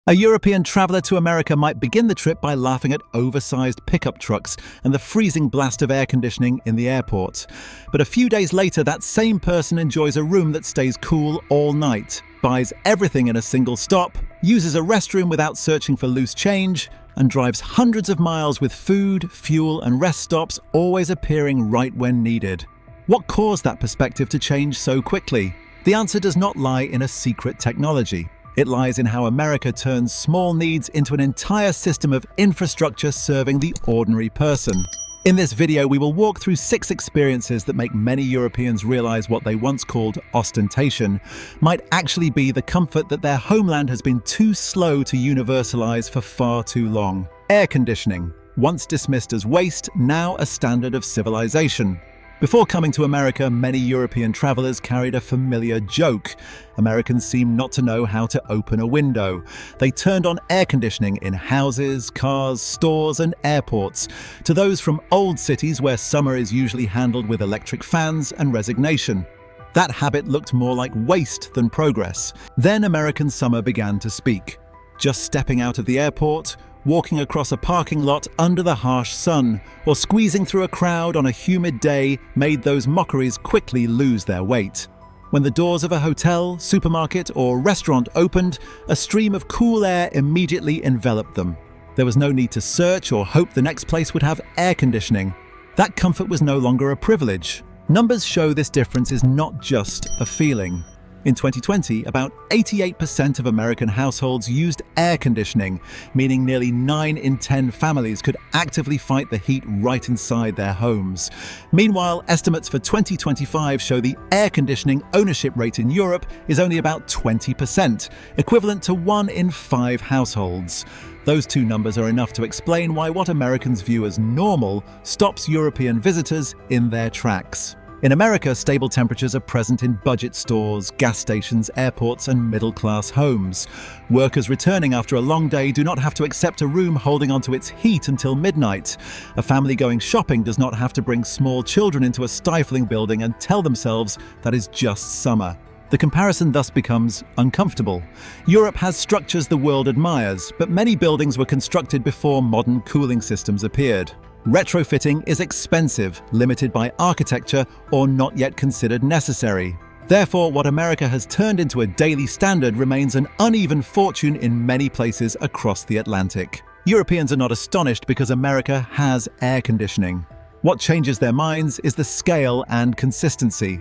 A European traveler to America might begin the trip by laughing at oversized pickup trucks and the freezing blast of air conditioning in the airport. But a few days later, that same person enjoys a room that stays cool all night, buys everything in a single stop, uses a restroom without searching for loose change, and drives hundreds of miles with food, fuel, and rest stops always appearing right when needed. What caused that perspective to change so quickly? The answer does not lie in a secret technology. It lies in how America turns small needs into an entire system of infrastructure serving the ordinary person. In this video, we will walk through 6 experiences that make many Europeans realize what they once called ostentation might actually be the comfort that their homeland has been too slow to universalize for far too long. Air conditioning, once dismissed as waste, now a standard of civilization. Before coming to America, many European travelers carried a familiar joke. Americans seemed not to know how to open a window. They turned on air conditioning in houses, cars, stores, and airports. To those from old cities where summer is usually handled with electric fans and resignation. That habit looked more like waste than progress. Then American summer began to speak. Just stepping out of the airport, walking across a parking lot under the harsh sun, or squeezing through a crowd on a humid day made those mockeries quickly lose their weight. When the doors of a hotel, supermarket, or restaurant opened, a stream of cool air immediately enveloped them. There was no need to search or hope the next place would have air conditioning. That comfort was no longer a privilege. Numbers show this difference is not just a feeling. In 2020, about 88% of American households used air conditioning, meaning nearly 9 in 10 families could actively fight the heat right inside their homes. Meanwhile, estimates for 2025 show the air conditioning ownership rate in Europe is only about 20%, equivalent to 1 in 5 households. Those two numbers are enough to explain why what Americans view as normal stops European visitors in their tracks. In America, stable temperatures are present in budget stores, gas stations, airports, and middle-class homes. Workers returning after a long day do not have to accept a room holding onto its heat until midnight. A family going shopping does not have to bring small children into a stifling building and tell themselves that is just summer. The comparison thus becomes uncomfortable. Europe has structures the world admires, but many buildings were constructed before modern cooling systems appeared. Retrofitting is expensive, limited by architecture, or not yet considered necessary. Therefore, what America has turned into a daily standard remains an uneven fortune in many places across the Atlantic. Europeans are not astonished because America has air conditioning. What changes their minds is the scale and consistency.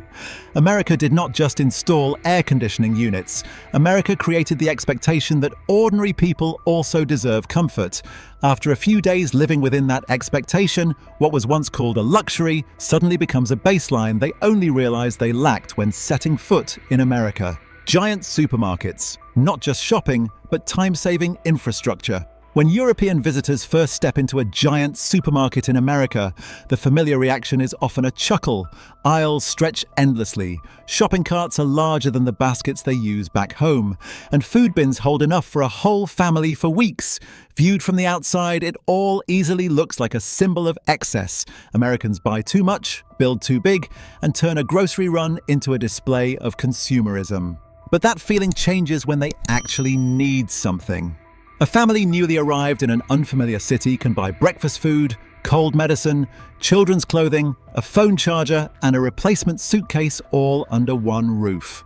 America did not just install air conditioning units. America created the expectation that ordinary people also deserve comfort. After a few days living within that expectation, what was once called a luxury suddenly becomes a baseline they only realized they lacked when setting foot in America. Giant supermarkets, not just shopping, but time-saving infrastructure. When European visitors first step into a giant supermarket in America, the familiar reaction is often a chuckle. Aisles stretch endlessly, shopping carts are larger than the baskets they use back home, and food bins hold enough for a whole family for weeks. Viewed from the outside, it all easily looks like a symbol of excess. Americans buy too much, build too big, and turn a grocery run into a display of consumerism. But that feeling changes when they actually need something. A family newly arrived in an unfamiliar city can buy breakfast food, cold medicine, children's clothing, a phone charger, and a replacement suitcase all under one roof.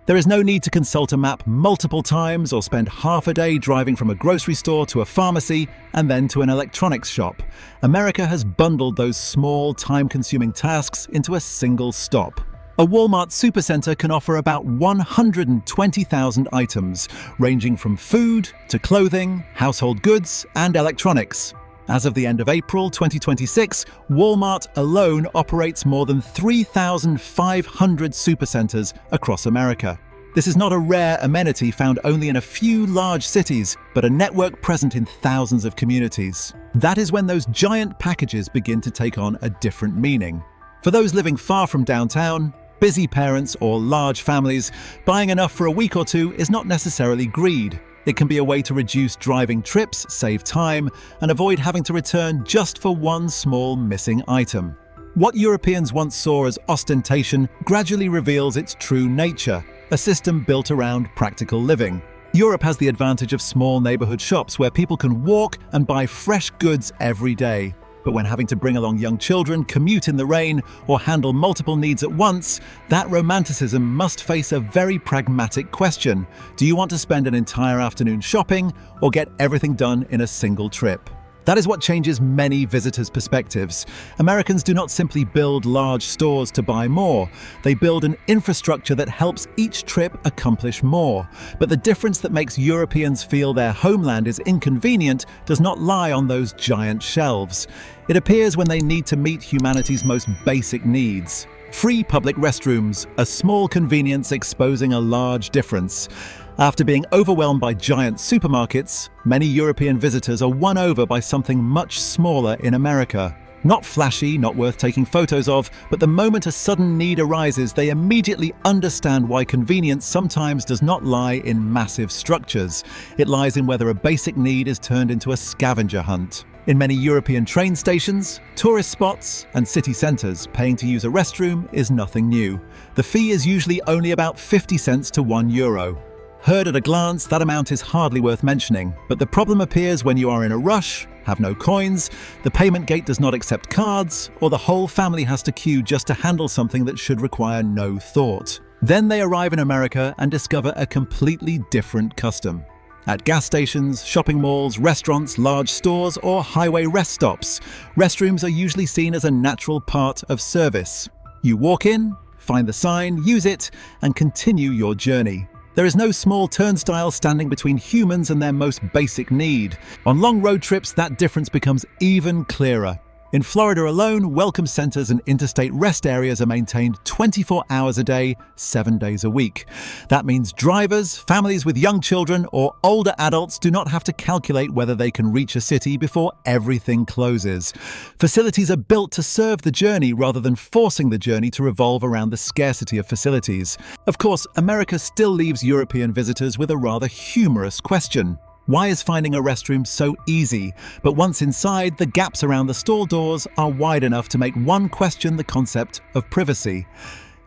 There is no need to consult a map multiple times or spend half a day driving from a grocery store to a pharmacy and then to an electronics shop. America has bundled those small, time-consuming tasks into a single stop. A Walmart supercenter can offer about 120,000 items, ranging from food to clothing, household goods, and electronics. As of the end of April 2026, Walmart alone operates more than 3,500 supercenters across America. This is not a rare amenity found only in a few large cities, but a network present in thousands of communities. That is when those giant packages begin to take on a different meaning. For those living far from downtown, busy parents, or large families, buying enough for a week or two is not necessarily greed. It can be a way to reduce driving trips, save time, and avoid having to return just for one small missing item. What Europeans once saw as ostentation gradually reveals its true nature, a system built around practical living. Europe has the advantage of small neighborhood shops where people can walk and buy fresh goods every day. But when having to bring along young children, commute in the rain, or handle multiple needs at once, that romanticism must face a very pragmatic question. Do you want to spend an entire afternoon shopping or get everything done in a single trip? That is what changes many visitors' perspectives. Americans do not simply build large stores to buy more. They build an infrastructure that helps each trip accomplish more. But the difference that makes Europeans feel their homeland is inconvenient does not lie on those giant shelves. It appears when they need to meet humanity's most basic needs. Free public restrooms, a small convenience exposing a large difference. After being overwhelmed by giant supermarkets, many European visitors are won over by something much smaller in America. Not flashy, not worth taking photos of, but the moment a sudden need arises, they immediately understand why convenience sometimes does not lie in massive structures. It lies in whether a basic need is turned into a scavenger hunt. In many European train stations, tourist spots, and city centres, paying to use a restroom is nothing new. The fee is usually only about 50 cents to €1. Heard at a glance, that amount is hardly worth mentioning, but the problem appears when you are in a rush, have no coins, the payment gate does not accept cards, or the whole family has to queue just to handle something that should require no thought. Then they arrive in America and discover a completely different custom. At gas stations, shopping malls, restaurants, large stores, or highway rest stops, restrooms are usually seen as a natural part of service. You walk in, find the sign, use it, and continue your journey. There is no small turnstile standing between humans and their most basic need. On long road trips, that difference becomes even clearer. In Florida alone, welcome centers and interstate rest areas are maintained 24 hours a day, 7 days a week. That means drivers, families with young children, or older adults do not have to calculate whether they can reach a city before everything closes. Facilities are built to serve the journey rather than forcing the journey to revolve around the scarcity of facilities. Of course, America still leaves European visitors with a rather humorous question. Why is finding a restroom so easy? But once inside, the gaps around the stall doors are wide enough to make one question the concept of privacy.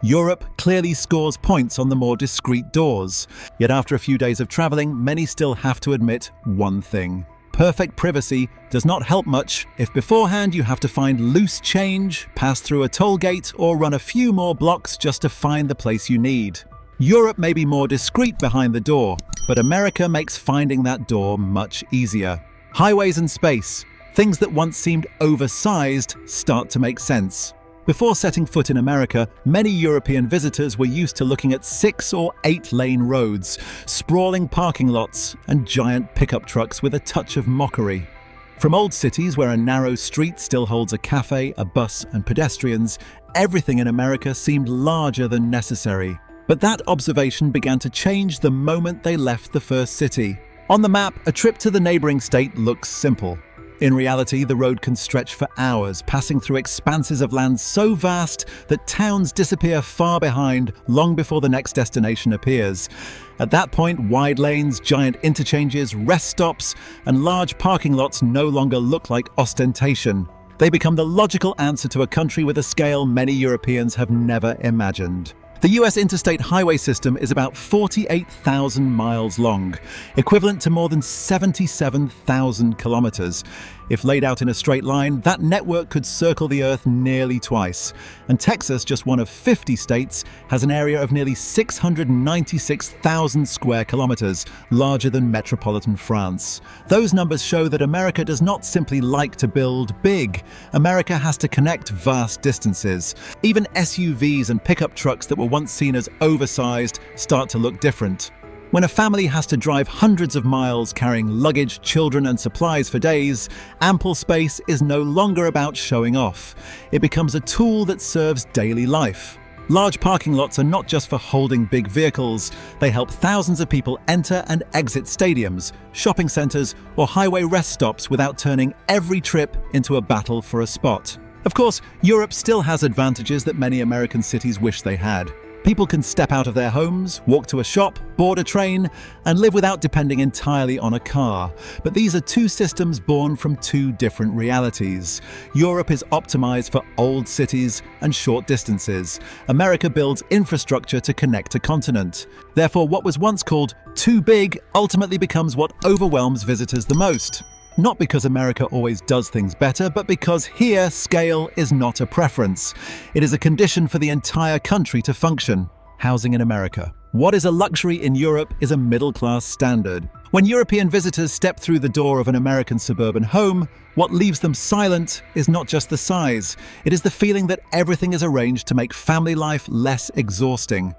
Europe clearly scores points on the more discreet doors. Yet after a few days of traveling, many still have to admit one thing. Perfect privacy does not help much if beforehand you have to find loose change, pass through a toll gate, or run a few more blocks just to find the place you need. Europe may be more discreet behind the door, but America makes finding that door much easier. Highways and space, things that once seemed oversized, start to make sense. Before setting foot in America, many European visitors were used to looking at 6 or 8 lane roads, sprawling parking lots, and giant pickup trucks with a touch of mockery. From old cities where a narrow street still holds a cafe, a bus, and pedestrians, everything in America seemed larger than necessary. But that observation began to change the moment they left the first city. On the map, a trip to the neighboring state looks simple. In reality, the road can stretch for hours, passing through expanses of land so vast that towns disappear far behind long before the next destination appears. At that point, wide lanes, giant interchanges, rest stops, and large parking lots no longer look like ostentation. They become the logical answer to a country with a scale many Europeans have never imagined. The US interstate highway system is about 48,000 miles long, equivalent to more than 77,000 kilometers. If laid out in a straight line, that network could circle the Earth nearly twice. And Texas, just one of 50 states, has an area of nearly 696,000 square kilometers, larger than metropolitan France. Those numbers show that America does not simply like to build big. America has to connect vast distances. Even SUVs and pickup trucks that were once seen as oversized start to look different. When a family has to drive hundreds of miles carrying luggage, children, and supplies for days, ample space is no longer about showing off. It becomes a tool that serves daily life. Large parking lots are not just for holding big vehicles. They help thousands of people enter and exit stadiums, shopping centers, or highway rest stops without turning every trip into a battle for a spot. Of course, Europe still has advantages that many American cities wish they had. People can step out of their homes, walk to a shop, board a train, and live without depending entirely on a car. But these are two systems born from two different realities. Europe is optimized for old cities and short distances. America builds infrastructure to connect a continent. Therefore, what was once called too big ultimately becomes what overwhelms visitors the most. Not because America always does things better, but because here, scale is not a preference. It is a condition for the entire country to function. Housing in America. What is a luxury in Europe is a middle-class standard. When European visitors step through the door of an American suburban home, what leaves them silent is not just the size. It is the feeling that everything is arranged to make family life less exhausting.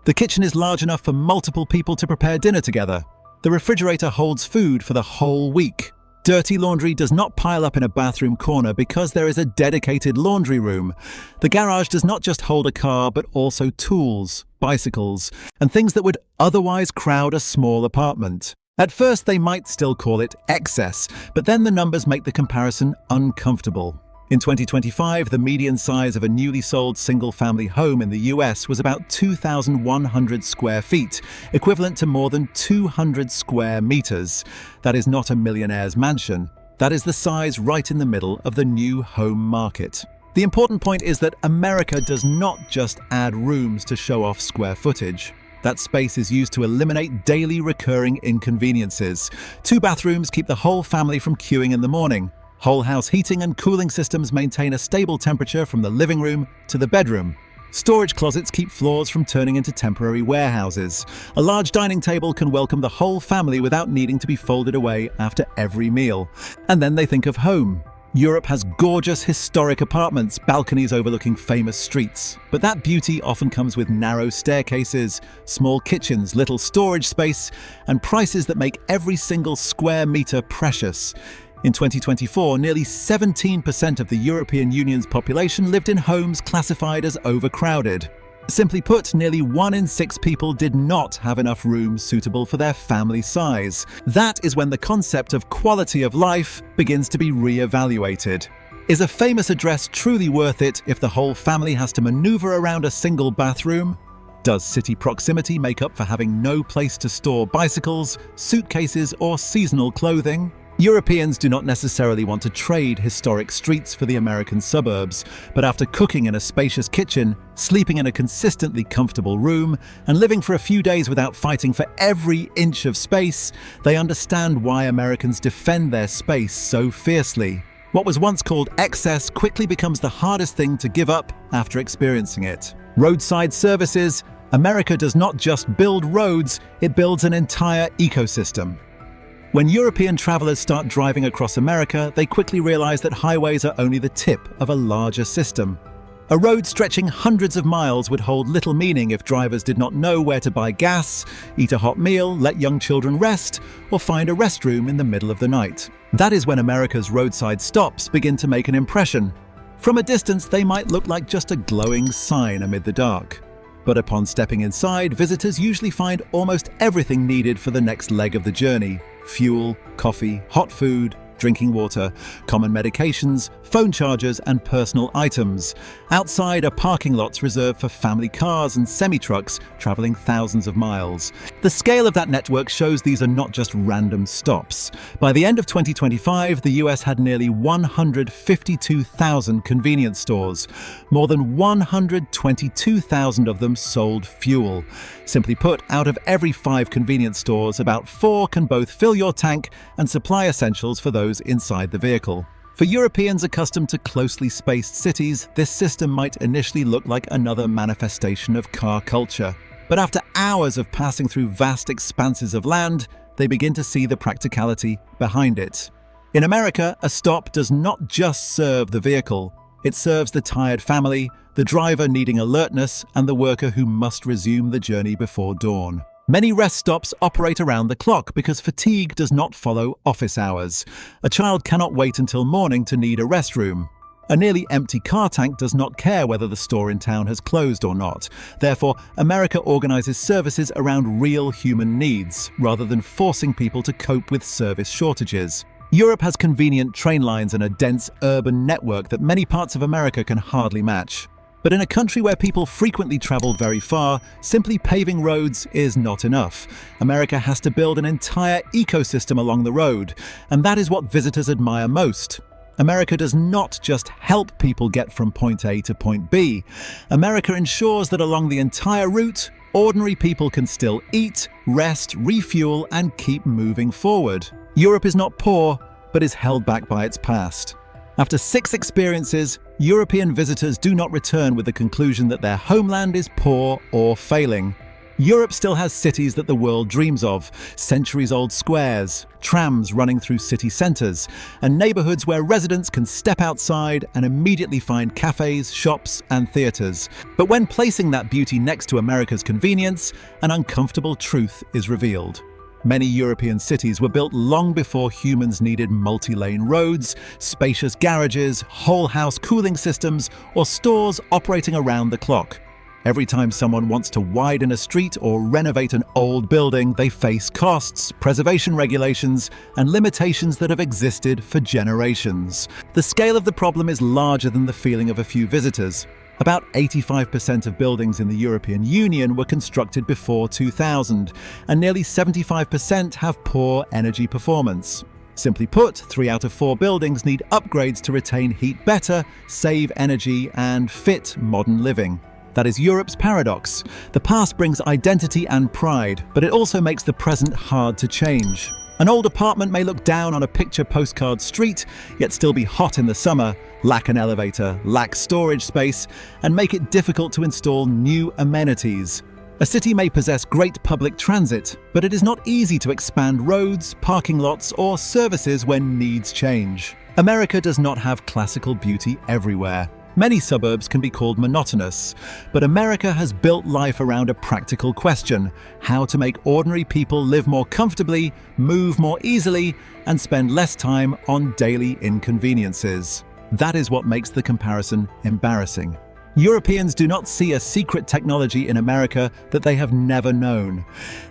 The kitchen is large enough for multiple people to prepare dinner together. The refrigerator holds food for the whole week. Dirty laundry does not pile up in a bathroom corner because there is a dedicated laundry room. The garage does not just hold a car, but also tools, bicycles, and things that would otherwise crowd a small apartment. At first, they might still call it excess, but then the numbers make the comparison uncomfortable. In 2025, the median size of a newly sold single-family home in the US was about 2,100 square feet, equivalent to more than 200 square meters. That is not a millionaire's mansion. That is the size right in the middle of the new home market. The important point is that America does not just add rooms to show off square footage. That space is used to eliminate daily recurring inconveniences. 2 bathrooms keep the whole family from queuing in the morning. Whole house heating and cooling systems maintain a stable temperature from the living room to the bedroom. Storage closets keep floors from turning into temporary warehouses. A large dining table can welcome the whole family without needing to be folded away after every meal. And then they think of home. Europe has gorgeous historic apartments, balconies overlooking famous streets. But that beauty often comes with narrow staircases, small kitchens, little storage space, and prices that make every single square meter precious. In 2024, nearly 17% of the European Union's population lived in homes classified as overcrowded. Simply put, nearly 1 in 6 people did not have enough rooms suitable for their family size. That is when the concept of quality of life begins to be re-evaluated. Is a famous address truly worth it if the whole family has to maneuver around a single bathroom? Does city proximity make up for having no place to store bicycles, suitcases, or seasonal clothing? Europeans do not necessarily want to trade historic streets for the American suburbs, but after cooking in a spacious kitchen, sleeping in a consistently comfortable room, and living for a few days without fighting for every inch of space, they understand why Americans defend their space so fiercely. What was once called excess quickly becomes the hardest thing to give up after experiencing it. Roadside services. America does not just build roads, it builds an entire ecosystem. When European travelers start driving across America, they quickly realize that highways are only the tip of a larger system. A road stretching hundreds of miles would hold little meaning if drivers did not know where to buy gas, eat a hot meal, let young children rest, or find a restroom in the middle of the night. That is when America's roadside stops begin to make an impression. From a distance, they might look like just a glowing sign amid the dark. But upon stepping inside, visitors usually find almost everything needed for the next leg of the journey. Fuel, coffee, hot food, drinking water, common medications, phone chargers, and personal items. Outside are parking lots reserved for family cars and semi-trucks traveling thousands of miles. The scale of that network shows these are not just random stops. By the end of 2025, the US had nearly 152,000 convenience stores. More than 122,000 of them sold fuel. Simply put, out of every 5 convenience stores, about 4 can both fill your tank and supply essentials for those inside the vehicle. For Europeans accustomed to closely spaced cities, this system might initially look like another manifestation of car culture. But after hours of passing through vast expanses of land, they begin to see the practicality behind it. In America, a stop does not just serve the vehicle. It serves the tired family, the driver needing alertness, and the worker who must resume the journey before dawn. Many rest stops operate around the clock because fatigue does not follow office hours. A child cannot wait until morning to need a restroom. A nearly empty car tank does not care whether the store in town has closed or not. Therefore, America organizes services around real human needs, rather than forcing people to cope with service shortages. Europe has convenient train lines and a dense urban network that many parts of America can hardly match. But in a country where people frequently travel very far, simply paving roads is not enough. America has to build an entire ecosystem along the road, and that is what visitors admire most. America does not just help people get from point A to point B. America ensures that along the entire route, ordinary people can still eat, rest, refuel, and keep moving forward. Europe is not poor, but is held back by its past. After 6 experiences, European visitors do not return with the conclusion that their homeland is poor or failing. Europe still has cities that the world dreams of, centuries-old squares, trams running through city centres, and neighbourhoods where residents can step outside and immediately find cafes, shops, and theatres. But when placing that beauty next to America's convenience, an uncomfortable truth is revealed. Many European cities were built long before humans needed multi-lane roads, spacious garages, whole-house cooling systems, or stores operating around the clock. Every time someone wants to widen a street or renovate an old building, they face costs, preservation regulations, and limitations that have existed for generations. The scale of the problem is larger than the feeling of a few visitors. About 85% of buildings in the European Union were constructed before 2000, and nearly 75% have poor energy performance. Simply put, 3 out of 4 buildings need upgrades to retain heat better, save energy, and fit modern living. That is Europe's paradox. The past brings identity and pride, but it also makes the present hard to change. An old apartment may look down on a picture postcard street, yet still be hot in the summer, lack an elevator, lack storage space, and make it difficult to install new amenities. A city may possess great public transit, but it is not easy to expand roads, parking lots, or services when needs change. America does not have classical beauty everywhere. Many suburbs can be called monotonous, but America has built life around a practical question: how to make ordinary people live more comfortably, move more easily, and spend less time on daily inconveniences. That is what makes the comparison embarrassing. Europeans do not see a secret technology in America that they have never known.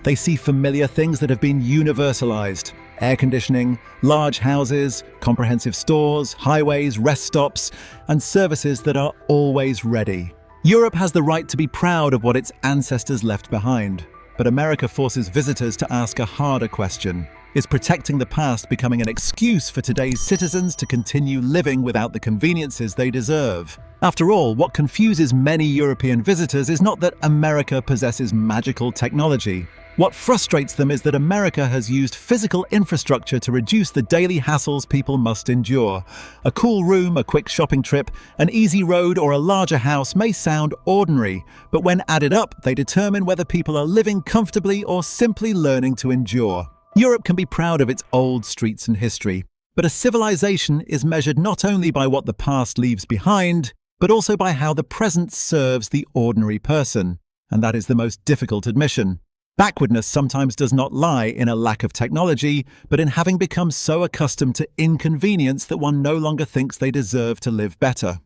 They see familiar things that have been universalized: air conditioning, large houses, comprehensive stores, highways, rest stops, and services that are always ready. Europe has the right to be proud of what its ancestors left behind, but America forces visitors to ask a harder question. Is protecting the past becoming an excuse for today's citizens to continue living without the conveniences they deserve? After all, what confuses many European visitors is not that America possesses magical technology. What frustrates them is that America has used physical infrastructure to reduce the daily hassles people must endure. A cool room, a quick shopping trip, an easy road, or a larger house may sound ordinary, but when added up, they determine whether people are living comfortably or simply learning to endure. Europe can be proud of its old streets and history, but a civilization is measured not only by what the past leaves behind, but also by how the present serves the ordinary person. And that is the most difficult admission. Backwardness sometimes does not lie in a lack of technology, but in having become so accustomed to inconvenience that one no longer thinks they deserve to live better.